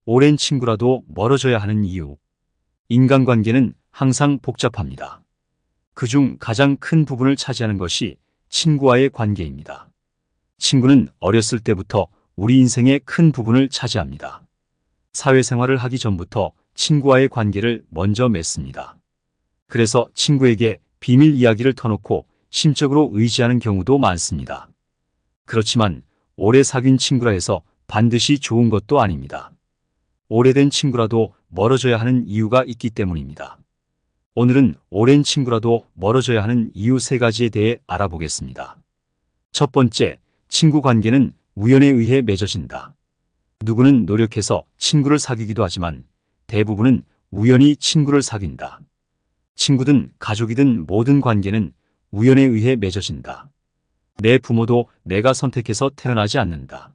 오랜 친구라도 멀어져야 하는 이유. 인간관계는 항상 복잡합니다. 그중 가장 큰 부분을 차지하는 것이 친구와의 관계입니다. 친구는 어렸을 때부터 우리 인생의 큰 부분을 차지합니다. 사회생활을 하기 전부터 친구와의 관계를 먼저 맺습니다. 그래서 친구에게 비밀 이야기를 터놓고 심적으로 의지하는 경우도 많습니다. 그렇지만 오래 사귄 친구라 해서 반드시 좋은 것도 아닙니다. 오래된 친구라도 멀어져야 하는 이유가 있기 때문입니다. 오늘은 오랜 친구라도 멀어져야 하는 이유 3가지에 대해 알아보겠습니다. 첫 번째, 친구 관계는 우연에 의해 맺어진다. 누구는 노력해서 친구를 사귀기도 하지만 대부분은 우연히 친구를 사귄다. 친구든 가족이든 모든 관계는 우연에 의해 맺어진다. 내 부모도 내가 선택해서 태어나지 않는다.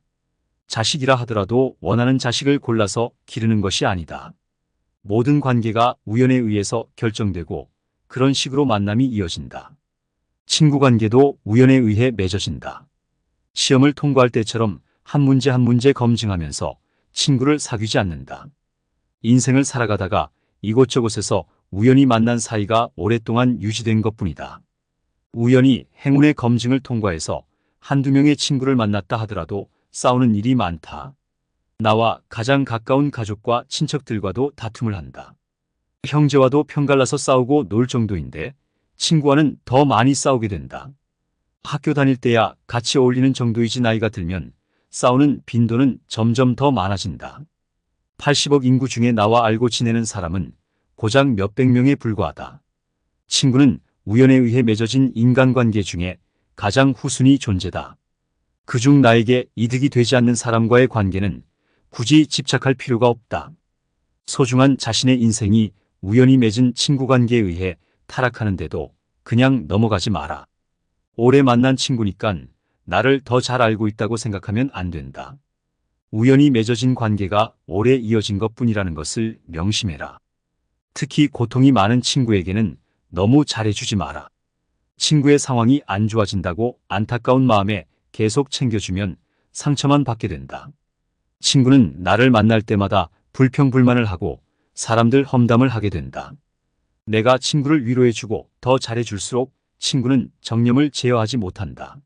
자식이라 하더라도 원하는 자식을 골라서 기르는 것이 아니다. 모든 관계가 우연에 의해서 결정되고 그런 식으로 만남이 이어진다. 친구 관계도 우연에 의해 맺어진다. 시험을 통과할 때처럼 한 문제 한 문제 검증하면서 친구를 사귀지 않는다. 인생을 살아가다가 이곳저곳에서 우연히 만난 사이가 오랫동안 유지된 것뿐이다. 우연히 행운의 검증을 통과해서 한두 명의 친구를 만났다 하더라도 싸우는 일이 많다. 나와 가장 가까운 가족과 친척들과도 다툼을 한다. 형제와도 편갈라서 싸우고 놀 정도인데 친구와는 더 많이 싸우게 된다. 학교 다닐 때야 같이 어울리는 정도이지 나이가 들면 싸우는 빈도는 점점 더 많아진다. 80억 인구 중에 나와 알고 지내는 사람은 고작 몇백 명에 불과하다. 친구는 우연에 의해 맺어진 인간관계 중에 가장 후순위 존재다. 그중 나에게 이득이 되지 않는 사람과의 관계는 굳이 집착할 필요가 없다. 소중한 자신의 인생이 우연히 맺은 친구관계에 의해 타락하는데도 그냥 넘어가지 마라. 오래 만난 친구니깐 나를 더 잘 알고 있다고 생각하면 안 된다. 우연히 맺어진 관계가 오래 이어진 것뿐이라는 것을 명심해라. 특히 고통이 많은 친구에게는 너무 잘해주지 마라. 친구의 상황이 안 좋아진다고 안타까운 마음에 계속 챙겨주면 상처만 받게 된다. 친구는 나를 만날 때마다 불평불만을 하고 사람들 험담을 하게 된다. 내가 친구를 위로해주고 더 잘해줄수록 친구는 정념을 제어하지 못한다.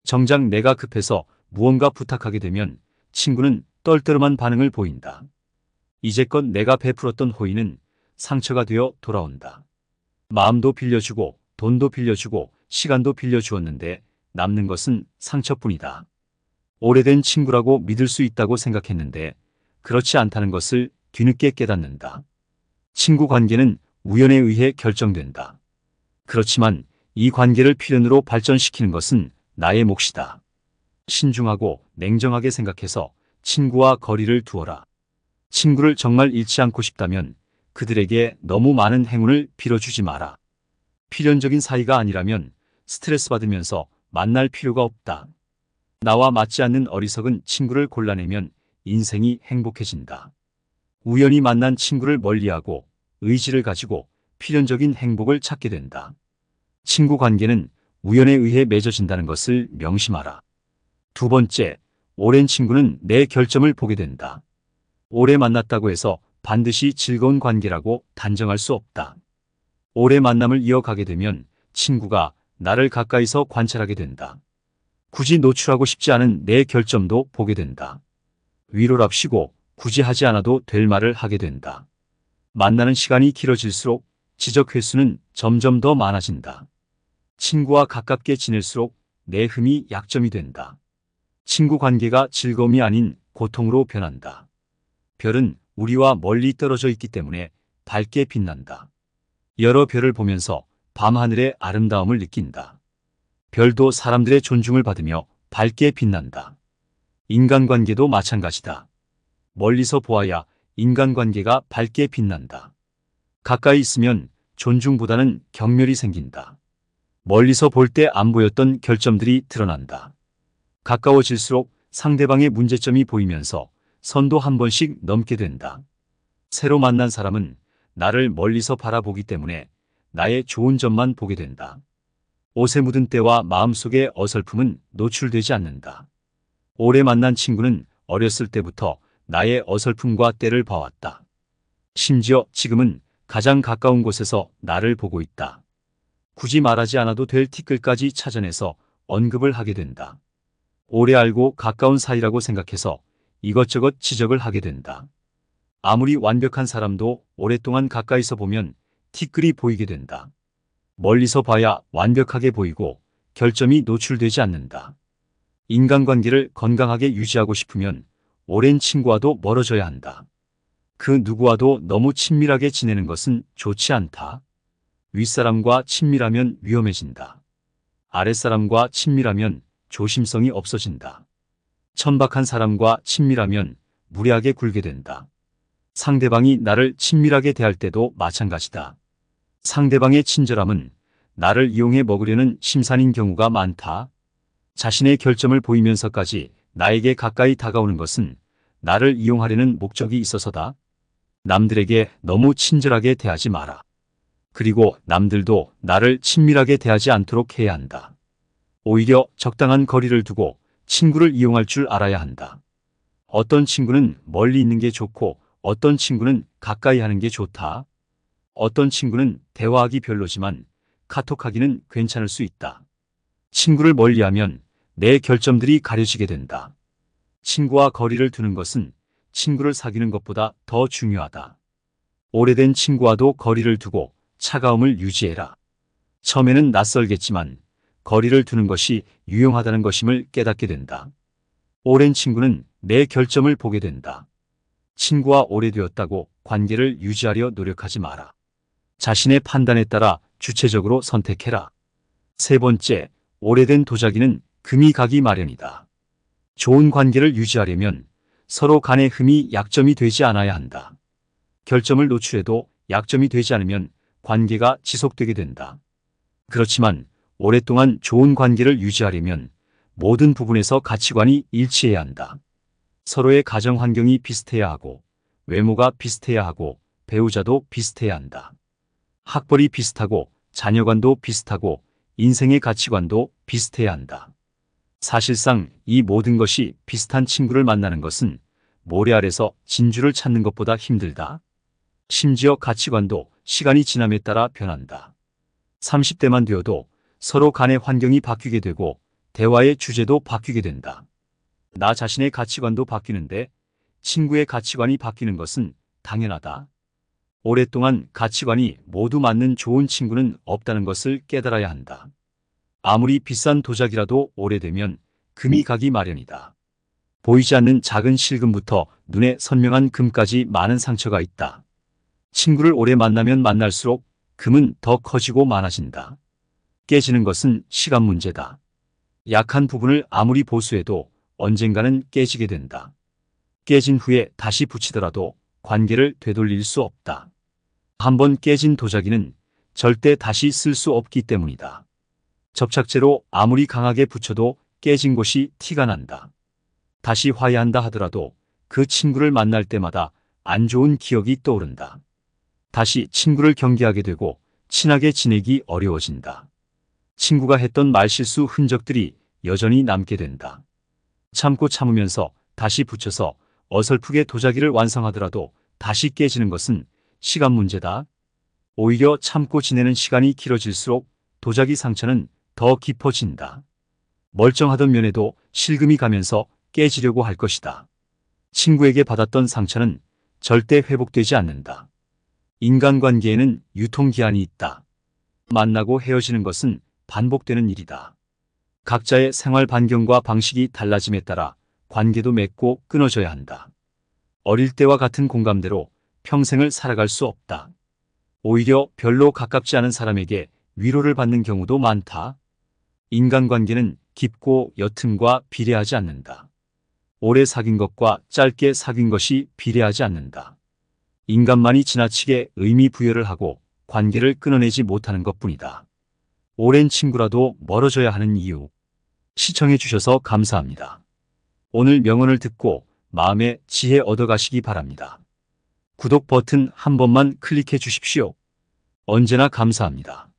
정작 내가 급해서 무언가 부탁하게 되면 친구는 떨떠름한 반응을 보인다. 이제껏 내가 베풀었던 호의는 상처가 되어 돌아온다. 마음도 빌려주고 돈도 빌려주고 시간도 빌려주었는데 남는 것은 상처뿐이다. 오래된 친구라고 믿을 수 있다고 생각했는데 그렇지 않다는 것을 뒤늦게 깨닫는다. 친구 관계는 우연에 의해 결정된다. 그렇지만 이 관계를 필연으로 발전시키는 것은 나의 몫이다. 신중하고 냉정하게 생각해서 친구와 거리를 두어라. 친구를 정말 잃지 않고 싶다면 그들에게 너무 많은 행운을 빌어주지 마라. 필연적인 사이가 아니라면 스트레스 받으면서 만날 필요가 없다. 나와 맞지 않는 어리석은 친구를 골라내면 인생이 행복해진다. 우연히 만난 친구를 멀리하고 의지를 가지고 필연적인 행복을 찾게 된다. 친구 관계는 우연에 의해 맺어진다는 것을 명심하라. 두 번째, 오랜 친구는 내 결점을 보게 된다. 오래 만났다고 해서 반드시 즐거운 관계라고 단정할 수 없다. 오래 만남을 이어가게 되면 친구가 나를 가까이서 관찰하게 된다. 굳이 노출하고 싶지 않은 내 결점도 보게 된다. 위로랍시고 굳이 하지 않아도 될 말을 하게 된다. 만나는 시간이 길어질수록 지적 횟수는 점점 더 많아진다. 친구와 가깝게 지낼수록 내 흠이 약점이 된다. 친구 관계가 즐거움이 아닌 고통으로 변한다. 별은 우리와 멀리 떨어져 있기 때문에 밝게 빛난다. 여러 별을 보면서 밤하늘의 아름다움을 느낀다. 별도 사람들의 존중을 받으며 밝게 빛난다. 인간관계도 마찬가지다. 멀리서 보아야 인간관계가 밝게 빛난다. 가까이 있으면 존중보다는 경멸이 생긴다. 멀리서 볼 때 안 보였던 결점들이 드러난다. 가까워질수록 상대방의 문제점이 보이면서 선도 한 번씩 넘게 된다. 새로 만난 사람은 나를 멀리서 바라보기 때문에 나의 좋은 점만 보게 된다. 옷에 묻은 때와 마음속의 어설픔은 노출되지 않는다. 오래 만난 친구는 어렸을 때부터 나의 어설픔과 때를 봐왔다. 심지어 지금은 가장 가까운 곳에서 나를 보고 있다. 굳이 말하지 않아도 될 티끌까지 찾아내서 언급을 하게 된다. 오래 알고 가까운 사이라고 생각해서 이것저것 지적을 하게 된다. 아무리 완벽한 사람도 오랫동안 가까이서 보면 티끌이 보이게 된다. 멀리서 봐야 완벽하게 보이고 결점이 노출되지 않는다. 인간관계를 건강하게 유지하고 싶으면 오랜 친구와도 멀어져야 한다. 그 누구와도 너무 친밀하게 지내는 것은 좋지 않다. 윗사람과 친밀하면 위험해진다. 아랫사람과 친밀하면 조심성이 없어진다. 천박한 사람과 친밀하면 무례하게 굴게 된다. 상대방이 나를 친밀하게 대할 때도 마찬가지다. 상대방의 친절함은 나를 이용해 먹으려는 심산인 경우가 많다. 자신의 결점을 보이면서까지 나에게 가까이 다가오는 것은 나를 이용하려는 목적이 있어서다. 남들에게 너무 친절하게 대하지 마라. 그리고 남들도 나를 친밀하게 대하지 않도록 해야 한다. 오히려 적당한 거리를 두고 친구를 이용할 줄 알아야 한다. 어떤 친구는 멀리 있는 게 좋고 어떤 친구는 가까이 하는 게 좋다. 어떤 친구는 대화하기 별로지만 카톡하기는 괜찮을 수 있다. 친구를 멀리하면 내 결점들이 가려지게 된다. 친구와 거리를 두는 것은 친구를 사귀는 것보다 더 중요하다. 오래된 친구와도 거리를 두고 차가움을 유지해라. 처음에는 낯설겠지만 거리를 두는 것이 유용하다는 것임을 깨닫게 된다. 오랜 친구는 내 결점을 보게 된다. 친구와 오래되었다고 관계를 유지하려 노력하지 마라. 자신의 판단에 따라 주체적으로 선택해라. 세 번째, 오래된 도자기는 금이 가기 마련이다. 좋은 관계를 유지하려면 서로 간의 흠이 약점이 되지 않아야 한다. 결점을 노출해도 약점이 되지 않으면 관계가 지속되게 된다. 그렇지만 오랫동안 좋은 관계를 유지하려면 모든 부분에서 가치관이 일치해야 한다. 서로의 가정 환경이 비슷해야 하고, 외모가 비슷해야 하고, 배우자도 비슷해야 한다. 학벌이 비슷하고, 자녀관도 비슷하고, 인생의 가치관도 비슷해야 한다. 사실상 이 모든 것이 비슷한 친구를 만나는 것은 모래 아래서 진주를 찾는 것보다 힘들다. 심지어 가치관도 시간이 지남에 따라 변한다. 30대만 되어도 서로 간의 환경이 바뀌게 되고 대화의 주제도 바뀌게 된다. 나 자신의 가치관도 바뀌는데 친구의 가치관이 바뀌는 것은 당연하다. 오랫동안 가치관이 모두 맞는 좋은 친구는 없다는 것을 깨달아야 한다. 아무리 비싼 도자기라도 오래되면 금이 가기 마련이다. 보이지 않는 작은 실금부터 눈에 선명한 금까지 많은 상처가 있다. 친구를 오래 만나면 만날수록 금은 더 커지고 많아진다. 깨지는 것은 시간 문제다. 약한 부분을 아무리 보수해도 언젠가는 깨지게 된다. 깨진 후에 다시 붙이더라도 관계를 되돌릴 수 없다. 한번 깨진 도자기는 절대 다시 쓸 수 없기 때문이다. 접착제로 아무리 강하게 붙여도 깨진 곳이 티가 난다. 다시 화해한다 하더라도 그 친구를 만날 때마다 안 좋은 기억이 떠오른다. 다시 친구를 경계하게 되고 친하게 지내기 어려워진다. 친구가 했던 말실수 흔적들이 여전히 남게 된다. 참고 참으면서 다시 붙여서 어설프게 도자기를 완성하더라도 다시 깨지는 것은 시간 문제다. 오히려 참고 지내는 시간이 길어질수록 도자기 상처는 더 깊어진다. 멀쩡하던 면에도 실금이 가면서 깨지려고 할 것이다. 친구에게 받았던 상처는 절대 회복되지 않는다. 인간관계에는 유통기한이 있다. 만나고 헤어지는 것은 반복되는 일이다. 각자의 생활 반경과 방식이 달라짐에 따라 관계도 맺고 끊어져야 한다. 어릴 때와 같은 공감대로 평생을 살아갈 수 없다. 오히려 별로 가깝지 않은 사람에게 위로를 받는 경우도 많다. 인간관계는 깊고 옅음과 비례하지 않는다. 오래 사귄 것과 짧게 사귄 것이 비례하지 않는다. 인간만이 지나치게 의미 부여를 하고 관계를 끊어내지 못하는 것뿐이다. 오랜 친구라도 멀어져야 하는 이유. 시청해 주셔서 감사합니다. 오늘 명언을 듣고 마음의 지혜 얻어가시기 바랍니다. 구독 버튼 한 번만 클릭해 주십시오. 언제나 감사합니다.